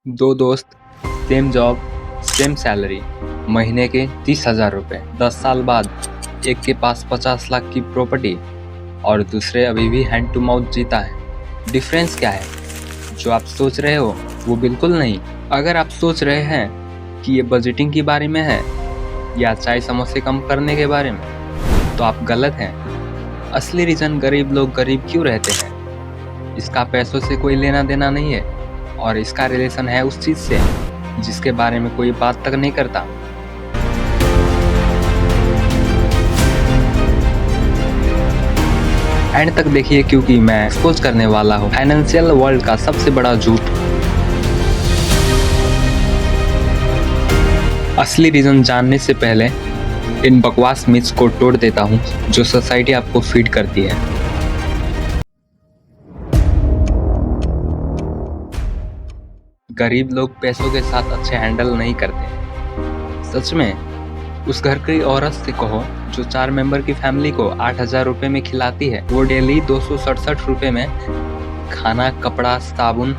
दो दोस्त, same job, same salary, महीने के 30,000 रुपये। 10 साल बाद एक के पास 50 लाख की प्रॉपर्टी और दूसरे अभी भी हैंड टू माउथ जीता है। डिफरेंस क्या है? जो आप सोच रहे हो वो बिल्कुल नहीं। अगर आप सोच रहे हैं कि ये बजटिंग के बारे में है या चाय समोसे कम करने के बारे में, तो आप गलत हैं। असली रीज़न गरीब लोग गरीब क्यों रहते हैं, इसका पैसों से कोई लेना देना नहीं है, और इसका रिलेशन है उस चीज़ से जिसके बारे में कोई बात तक नहीं करता। एंड तक देखिए, क्योंकि मैं एक्सपोज करने वाला हूँ फाइनेंशियल वर्ल्ड का सबसे बड़ा झूठ। असली रीज़न जानने से पहले इन बकवास मिथ्स को तोड़ देता हूँ जो सोसाइटी आपको फीड करती है। गरीब लोग पैसों के साथ अच्छे हैंडल नहीं करते। सच में, उस घर की औरत से कहो जो 4 मेंबर की फैमिली को 8,000 रुपये में खिलाती है। वो डेली 267 रुपये में खाना, कपड़ा, साबुन,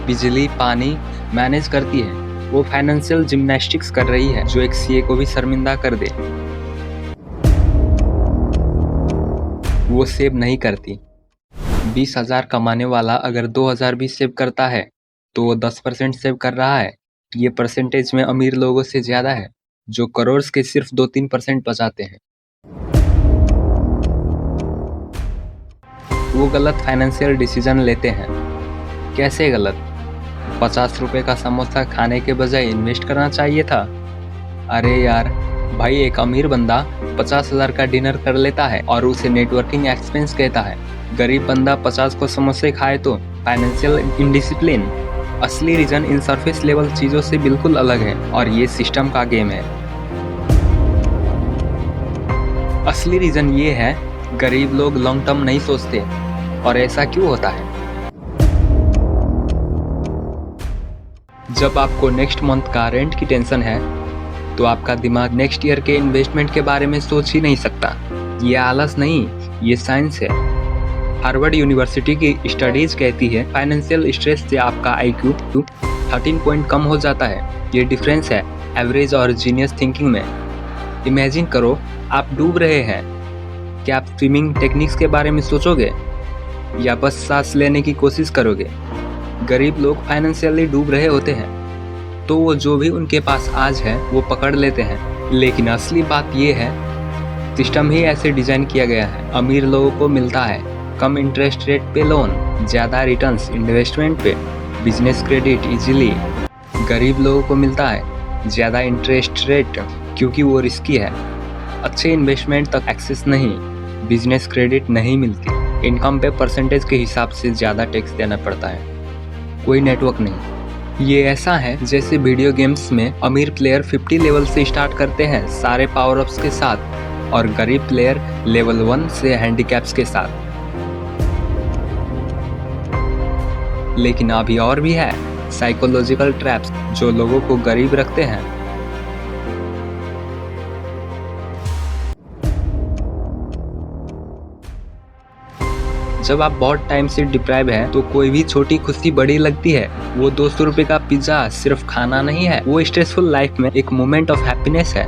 बिजली, पानी मैनेज करती है। वो फाइनेंशियल जिम्नास्टिक्स कर रही है जो एक सीए को भी शर्मिंदा कर दे। वो सेव नहीं करती। 20,000 कमाने वाला अगर 2,000 भी सेव करता है तो वो 10% सेव कर रहा है। ये परसेंटेज में अमीर लोगों से ज़्यादा है जो करोड़ के सिर्फ 2-3% बचाते हैं। वो गलत फाइनेंशियल डिसीजन लेते हैं। कैसे गलत? 50 रुपये का समोसा खाने के बजाय इन्वेस्ट करना चाहिए था। अरे यार भाई, एक अमीर बंदा 50,000 का डिनर कर लेता है और उसे नेटवर्किंग एक्सपेंस कहता है। गरीब बंदा 50 को समोसे खाए तो फाइनेंशियल इनडिसिप्लिन। असली रीजन इन सरफेस लेवल चीज़ों से बिल्कुल अलग है और ये सिस्टम का गेम है। असली रीजन ये है, गरीब लोग लॉन्ग टर्म नहीं सोचते। और ऐसा क्यों होता है? जब आपको नेक्स्ट मंथ का रेंट की टेंशन है तो आपका दिमाग नेक्स्ट ईयर के इन्वेस्टमेंट के बारे में सोच ही नहीं सकता। ये आलस नहीं, ये साइंस है। हार्वर्ड यूनिवर्सिटी की स्टडीज कहती है फाइनेंशियल स्ट्रेस से आपका IQ 13 पॉइंट कम हो जाता है। ये डिफरेंस है एवरेज और जीनियस थिंकिंग में। इमेजिन करो आप डूब रहे हैं। क्या आप स्विमिंग टेक्निक्स के बारे में सोचोगे या बस सांस लेने की कोशिश करोगे? गरीब लोग फाइनेंशियली डूब रहे होते हैं तो वो जो भी उनके पास आज है वो पकड़ लेते हैं। लेकिन असली बात ये है, सिस्टम ही ऐसे डिजाइन किया गया है। अमीर लोगों को मिलता है कम इंटरेस्ट रेट पे लोन, ज़्यादा रिटर्न्स इन्वेस्टमेंट पे, बिजनेस क्रेडिट इजीली। गरीब लोगों को मिलता है ज़्यादा इंटरेस्ट रेट क्योंकि वो रिस्की है, अच्छे इन्वेस्टमेंट तक एक्सेस नहीं, बिजनेस क्रेडिट नहीं मिलती, इनकम पे परसेंटेज के हिसाब से ज़्यादा टैक्स देना पड़ता है, कोई नेटवर्क नहीं। ये ऐसा है जैसे वीडियो गेम्स में अमीर प्लेयर 50 लेवल से स्टार्ट करते हैं सारे पावर अप्स के साथ, और गरीब प्लेयर लेवल 1 से हैंडीकैप्स के साथ। लेकिन अभी और भी है साइकोलॉजिकल ट्रैप्स जो लोगों को गरीब रखते हैं। जब आप बहुत टाइम से डिप्राइव हैं तो कोई भी छोटी खुशी बड़ी लगती है। वो 200 रुपये का पिज्जा सिर्फ खाना नहीं है, वो स्ट्रेसफुल लाइफ में एक मोमेंट ऑफ हैप्पीनेस है।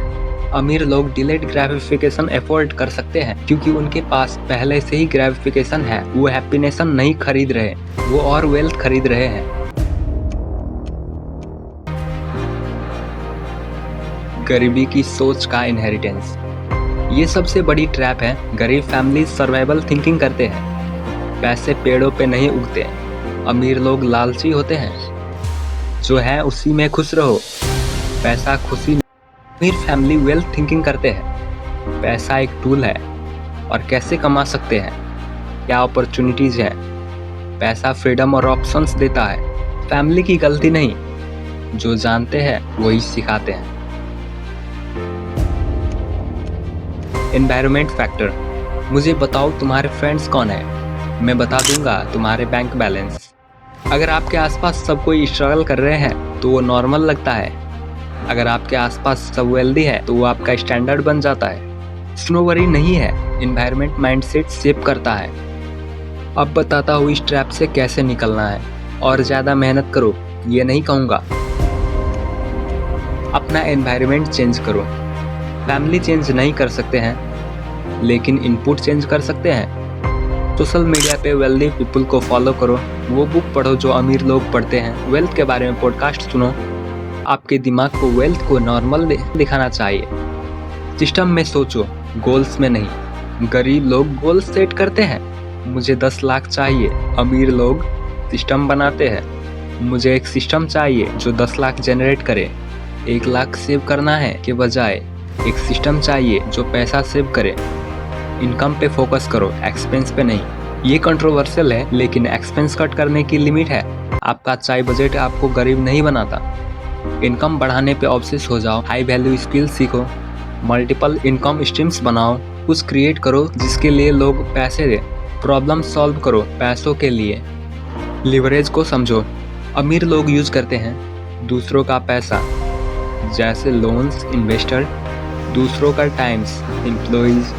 अमीर लोग डिलेड ग्रेटिफिकेशन अफोर्ड कर सकते हैं क्योंकि उनके पास पहले से ही ग्रेटिफिकेशन है। वो हैप्पीनेस नहीं खरीद रहे, वो और वेल्थ खरीद रहे हैं। गरीबी की सोच का इनहेरिटेंस, ये सबसे बड़ी ट्रैप है। गरीब फैमिली सर्वाइवल थिंकिंग करते हैं, पैसे पेड़ों पे नहीं उगते। अमीर लोग लालची होते हैं, जो है उसी में खुश रहो, पैसा खुशी। अमीर फैमिली वेल्थ थिंकिंग करते हैं, पैसा एक टूल है और कैसे कमा सकते हैं, क्या अपॉर्चुनिटीज है। पैसा फ्रीडम और ऑप्शंस देता है। फैमिली की गलती नहीं, जो जानते हैं वही सिखाते हैं। एनवायरनमेंट फैक्टर, मुझे बताओ तुम्हारे फ्रेंड्स कौन है, मैं बता दूंगा तुम्हारे बैंक बैलेंस। अगर आपके आसपास सब कोई स्ट्रगल कर रहे हैं तो वो नॉर्मल लगता है। अगर आपके आसपास सब वेल्दी है तो वो आपका स्टैंडर्ड बन जाता है। स्नो वरी नहीं है, एनवायरनमेंट माइंडसेट शेप करता है। अब बताता हूँ इस ट्रैप से कैसे निकलना है। और ज़्यादा मेहनत करो ये नहीं कहूँगा। अपना एनवायरनमेंट चेंज करो। फैमिली चेंज नहीं कर सकते हैं, लेकिन इनपुट चेंज कर सकते हैं। सोशल मीडिया पे वेल्दी पीपल को फॉलो करो, वो बुक पढ़ो जो अमीर लोग पढ़ते हैं, वेल्थ के बारे में पॉडकास्ट सुनो। आपके दिमाग को वेल्थ को नॉर्मल दिखाना चाहिए। सिस्टम में सोचो, गोल्स में नहीं। गरीब लोग गोल्स सेट करते हैं, मुझे 10 लाख चाहिए। अमीर लोग सिस्टम बनाते हैं, मुझे एक सिस्टम चाहिए जो 10 लाख जनरेट करे। 1 लाख सेव करना है के बजाय एक सिस्टम चाहिए जो पैसा सेव करे। इनकम पे फोकस करो, एक्सपेंस पे नहीं। ये कंट्रोवर्शियल है, लेकिन एक्सपेंस कट करने की लिमिट है। आपका अच्छा बजट आपको गरीब नहीं बनाता। इनकम बढ़ाने पे ऑब्सेस हो जाओ, हाई वैल्यू स्किल सीखो, मल्टीपल इनकम स्ट्रीम्स बनाओ, कुछ क्रिएट करो जिसके लिए लोग पैसे दे। प्रॉब्लम सॉल्व करो पैसों के लिए। लिवरेज को समझो। अमीर लोग यूज करते हैं दूसरों का पैसा, जैसे लोन्स, इन्वेस्टर, दूसरों का टाइम्स, एम्प्लॉइज,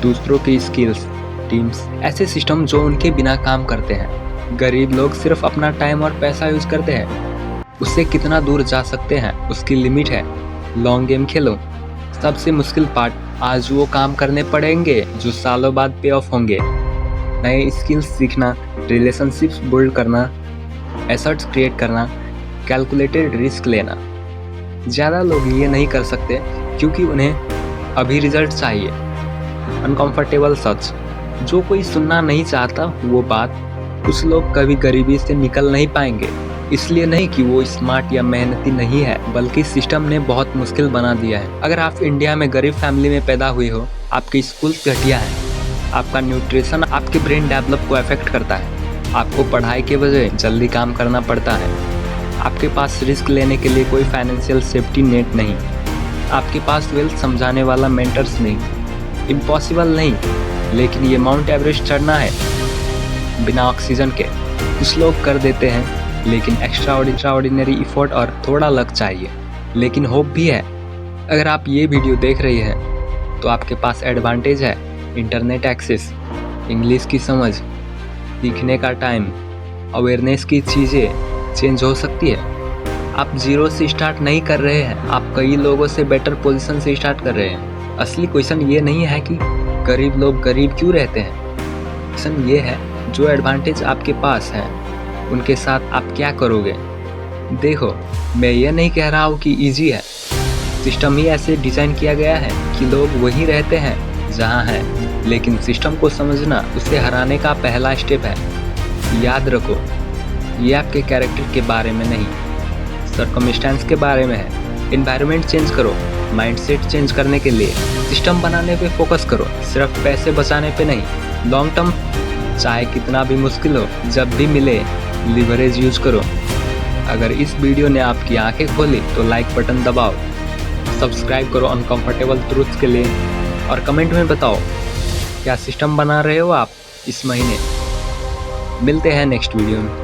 दूसरों की स्किल्स, टीम्स, ऐसे सिस्टम जो उनके बिना काम करते हैं। गरीब लोग सिर्फ अपना टाइम और पैसा यूज करते हैं। उससे कितना दूर जा सकते हैं उसकी लिमिट है। लॉन्ग गेम खेलो। सबसे मुश्किल पार्ट, आज वो काम करने पड़ेंगे जो सालों बाद पे ऑफ होंगे। नए स्किल्स सीखना, रिलेशनशिप्स बिल्ड करना, एसेट्स क्रिएट करना, कैलकुलेटेड रिस्क लेना। ज़्यादा लोग ये नहीं कर सकते क्योंकि उन्हें अभी रिजल्ट चाहिए। अनकंफर्टेबल सच, जो कोई सुनना नहीं चाहता वो बात। कुछ लोग कभी गरीबी से निकल नहीं पाएंगे, इसलिए नहीं कि वो स्मार्ट या मेहनती नहीं है, बल्कि सिस्टम ने बहुत मुश्किल बना दिया है। अगर आप इंडिया में गरीब फैमिली में पैदा हुए हो, आपके स्कूल्स घटिया हैं, आपका न्यूट्रिशन आपके ब्रेन डेवलप को अफेक्ट करता है, आपको पढ़ाई के बजाय जल्दी काम करना पड़ता है, आपके पास रिस्क लेने के लिए कोई फाइनेंशियल सेफ्टी नेट नहीं, आपके पास वेल्थ समझाने वाला मेंटर्स नहीं। इम्पॉसिबल नहीं, लेकिन ये माउंट एवरेस्ट चढ़ना है बिना ऑक्सीजन के। कुछ लोग कर देते हैं, लेकिन एक्स्ट्रा ऑर्डिनरी एफर्ट और थोड़ा लक चाहिए। लेकिन होप भी है। अगर आप ये वीडियो देख रहे हैं तो आपके पास एडवांटेज है। इंटरनेट एक्सेस, इंग्लिश की समझ, सीखने का टाइम, अवेयरनेस की चीज़ें चेंज हो सकती है। आप जीरो से स्टार्ट नहीं कर रहे हैं, आप कई लोगों से बेटर पोजीशन से स्टार्ट कर रहे हैं। असली क्वेश्चन ये नहीं है कि गरीब लोग गरीब क्यों रहते हैं। क्वेश्चन ये है, जो एडवांटेज आपके पास है उनके साथ आप क्या करोगे। देखो, मैं ये नहीं कह रहा हूँ कि इजी है। सिस्टम ही ऐसे डिज़ाइन किया गया है कि लोग वहीं रहते हैं जहाँ है, लेकिन सिस्टम को समझना उसे हराने का पहला स्टेप है। याद रखो, ये आपके कैरेक्टर के बारे में नहीं, सर्कमस्टेंस के बारे में है। एनवायरनमेंट चेंज करो, माइंडसेट चेंज करने के लिए सिस्टम बनाने पे फोकस करो, सिर्फ पैसे बचाने पे नहीं। लॉन्ग टर्म चाहे कितना भी मुश्किल हो, जब भी मिले लिवरेज यूज करो। अगर इस वीडियो ने आपकी आंखें खोली तो लाइक बटन दबाओ, सब्सक्राइब करो अनकंफर्टेबल ट्रूथ्स के लिए, और कमेंट में बताओ क्या सिस्टम बना रहे हो आप इस महीने। मिलते हैं नेक्स्ट वीडियो में।